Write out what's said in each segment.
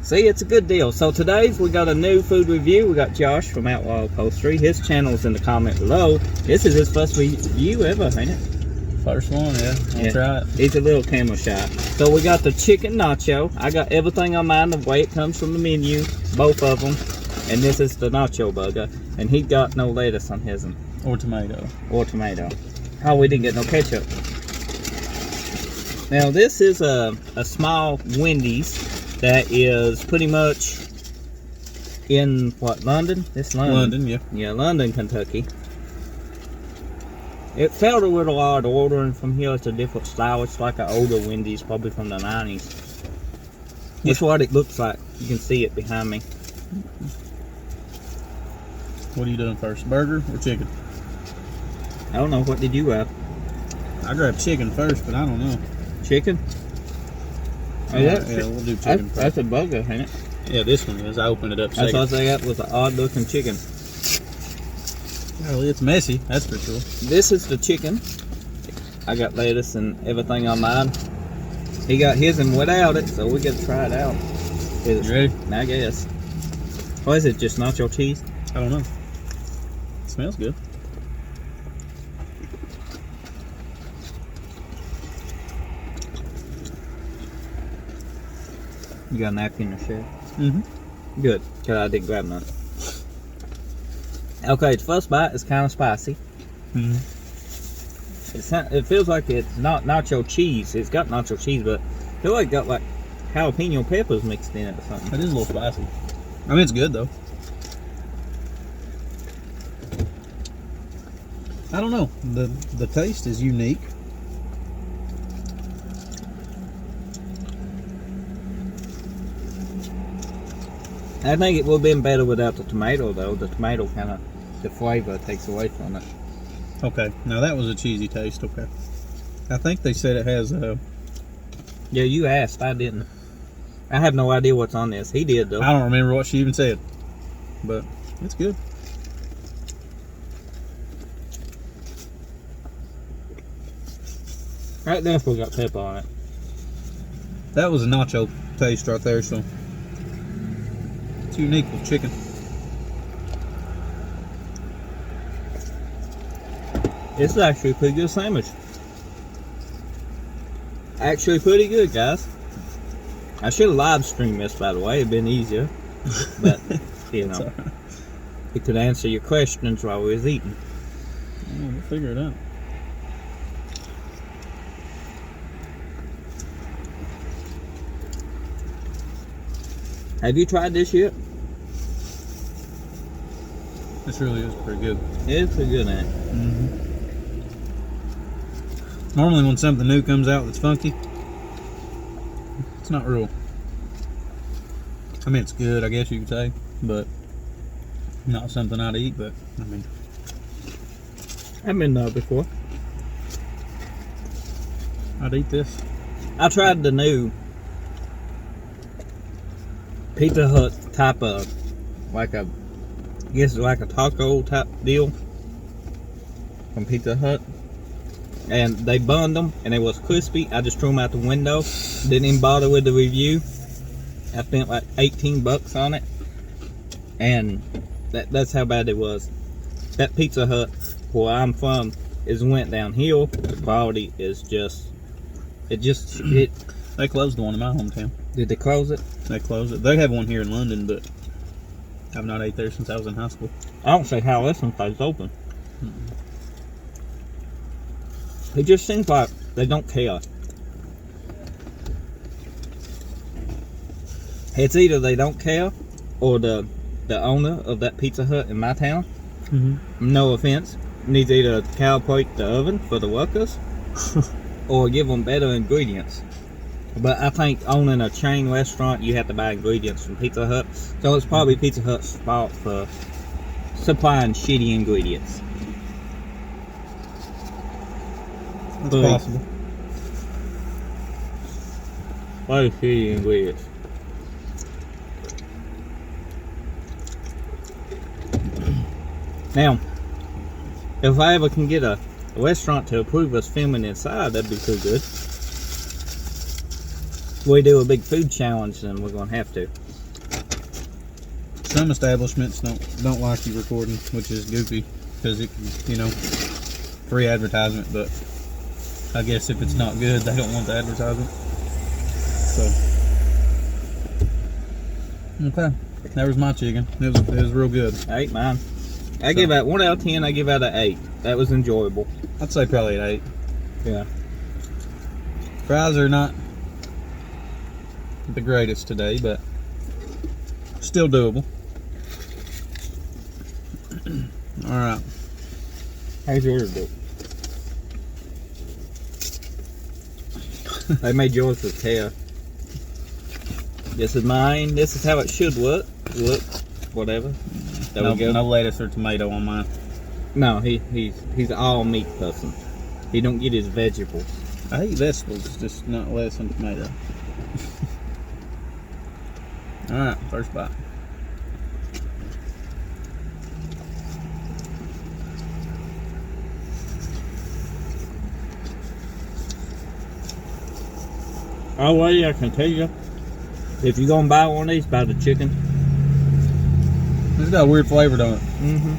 See, it's a good deal. So today's we got a new food review. We got Josh from Outlaw Upholstery. His channel's in the comment below. This is his first review ever, ain't it? First one, yeah. I'll try it. He's a little camera shy. So we got the chicken nacho. I got everything on mine the way it comes from the menu, both of them. And this is the nacho burger. And he got no lettuce on his one. Or tomato. Or tomato. Oh, we didn't get no ketchup. Now this is a small Wendy's that is pretty much in what, London? It's London. London, yeah. Yeah, London, Kentucky. It felt a little odd ordering from here. It's a different style. It's like an older Wendy's, probably from the 90s. That's what it looks like. You can see it behind me. What are you doing first, burger or chicken? I don't know. What did you grab? I grabbed chicken first, but I don't know. Chicken? Oh, yeah, we'll do chicken first. That's a burger, ain't it? Yeah, this one is. I opened it up second. That's what I got, was an odd looking chicken. Well, it's messy, that's for sure. This is the chicken. I got lettuce and everything on mine. He got his and without it, so we got to try it out. You ready? I guess. What is it, just nacho cheese? I don't know. It smells good. You got a napkin to share? Mm-hmm. Good, because I didn't grab none. Okay, the first bite is kind of spicy. Mm-hmm. It feels like it's not nacho cheese. It's got nacho cheese, but I feel like it got like jalapeno peppers mixed in it or something. It is a little spicy. I mean, it's good though. I don't know. The taste is unique. I think it would have been better without the tomato, though. The tomato kind of, the flavor takes away from it. Okay, now that was a cheesy taste, okay. I think they said it has Yeah, you asked, I didn't. I have no idea what's on this. He did, though. I don't remember what she even said, but it's good. Right there, we got pepper on it. That was a nacho taste right there, so it's unique with chicken. This is actually a pretty good sandwich. Actually pretty good, guys. I should have live streamed this, by the way. It'd been easier. But, you know, Right. it could answer your questions while we was eating. Yeah, we'll figure it out. Have you tried this yet? This really is pretty good. It's pretty good, ain't it? Mm-hmm. Normally when something new comes out that's funky, it's not real. I mean, it's good, I guess you could say, but not something I'd eat, but I mean. I've been there before. I'd eat this. I tried the new Pizza Hut type of, like a, I guess like a taco type deal from Pizza Hut. And they bunned them and they was crispy. I just threw them out the window. Didn't even bother with the review. I spent like 18 bucks on it. And that's how bad it was. That Pizza Hut where I'm from is went downhill. The quality is just, They closed the one in my hometown. Did they close it? They closed it. They have one here in London, but I've not ate there since I was in high school. I don't see how this one stays open. It just seems like they don't care. It's either they don't care, or the owner of that Pizza Hut in my town, no offense, needs either to calibrate the oven for the workers, or give them better ingredients. But I think owning a chain restaurant, you have to buy ingredients from Pizza Hut. So it's probably Pizza Hut's fault for supplying shitty ingredients. That's possible. What is shitty ingredients? Now, if I ever can get a restaurant to approve us filming inside, that'd be too good. we do a big food challenge, then we're gonna have to. Some establishments don't like you recording, which is goofy because it, you know, free advertisement. But I guess if it's not good, they don't want the advertisement. So okay, that was my chicken. It was real good. I ate mine. I give out 1 out of 10. I give out an 8. That was enjoyable. I'd say probably an 8. Yeah. Fries are not the greatest today, but still doable. All right. How's yours do? I made yours with hair. This is mine. This is how it should look. Whatever. There we go. No lettuce or tomato on mine. No, he's all meat person. He don't get his vegetables. I eat vegetables, just not lettuce and tomato. All right, first bite. Oh, well, I can tell you, if you're gonna buy one of these, buy the chicken. It's got a weird flavor to it. Mm-hmm.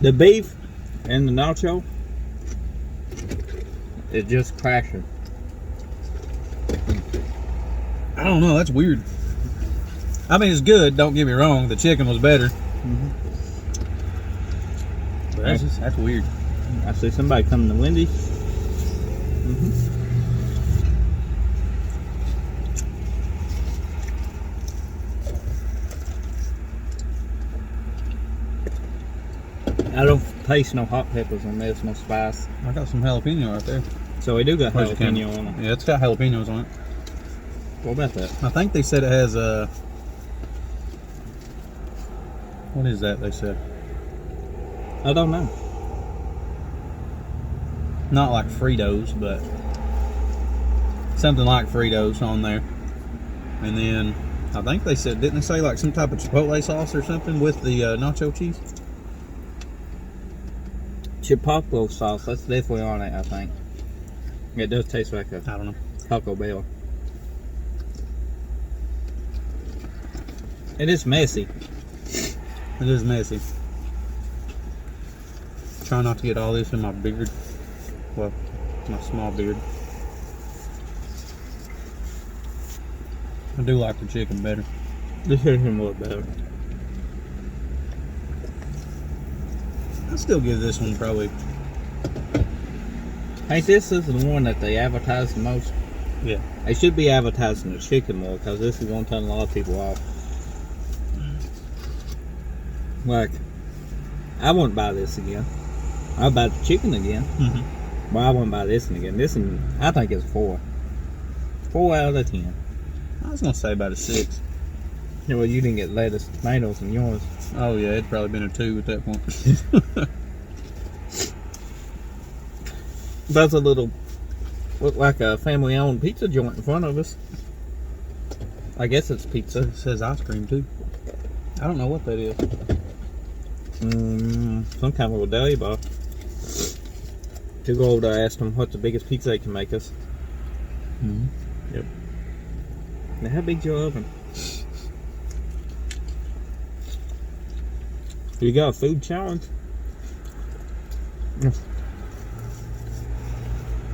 The beef and the nacho is just crashing. I don't know, that's weird. I mean, it's good, don't get me wrong. The chicken was better. Mm-hmm. But that's weird. I see somebody coming to Wendy's. Mm-hmm. I don't taste no hot peppers on this, no spice. I got some jalapeno right there. So we do got Where's the jalapeno on it. Yeah, it's got jalapenos on it. What about that? I think they said it has a... What is that they said? I don't know. Not like Fritos, but something like Fritos on there. And then I think they said, didn't they say like some type of Chipotle sauce or something with the nacho cheese? Chipotle sauce, that's definitely on it, I think. It does taste like a I don't know. Taco Bell. It is messy. It is messy. Try not to get all this in my beard. Well, my small beard. I do like the chicken better. This chicken was better. I still give this one probably. Hey, this is the one that they advertise the most. Yeah. They should be advertising the chicken more, because this is going to turn a lot of people off. Like, I wouldn't buy this again. I'd buy the chicken again. Mm-hmm. But I wouldn't buy this one again. This one, I think it's 4. 4 out of 10. I was going to say about a 6. Yeah, well, you didn't get lettuce, tomatoes in yours. Oh, yeah, it'd probably been a 2 at that point. That's a little, look like a family-owned pizza joint in front of us. I guess it's pizza. It says ice cream, too. I don't know what that is. Some kind of a deli bar. To go over there, I asked them what's the biggest pizza they can make us. Mm-hmm. Yep. Now, how big's your oven? You got a food challenge?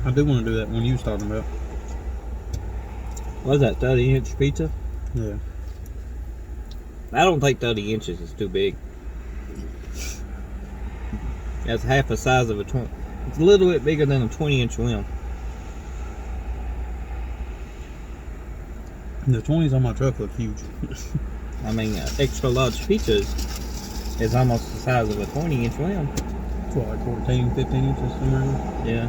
I do want to do that one you was talking about. What's that, 30-inch pizza? Yeah. I don't think 30 inches is too big. That's half the size of a 20. It's a little bit bigger than a 20-inch rim. The 20s on my truck look huge. I mean, extra large pizza is almost the size of a 20-inch rim. It's what, like 14, 15 inches somewhere around? Yeah.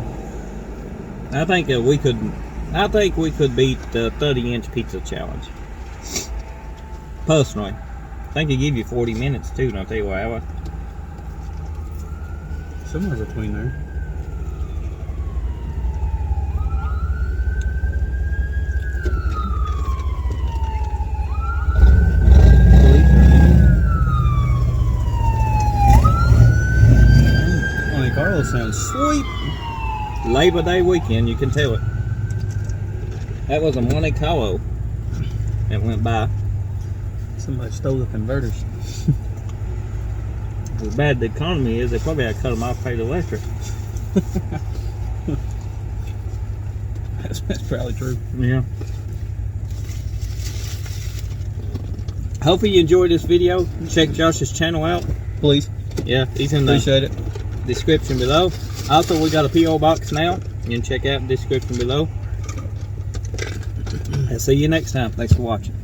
I think we could beat the 30-inch pizza challenge. Personally. I think they give you 40 minutes too, don't they? Wow. Somewhere between there. Monte Carlo sounds sweet. Labor Day weekend, you can tell it. That was a Monte Carlo that went by. Somebody stole the converters. As bad the economy is, they probably had to cut them off, pay the electric. That's probably true. Yeah. Hopefully you enjoyed this video. Check Josh's channel out. Please. Yeah, he's in the Appreciate it. description below. Also, we got a P.O. box now. You can check out the description below. And see you next time. Thanks for watching.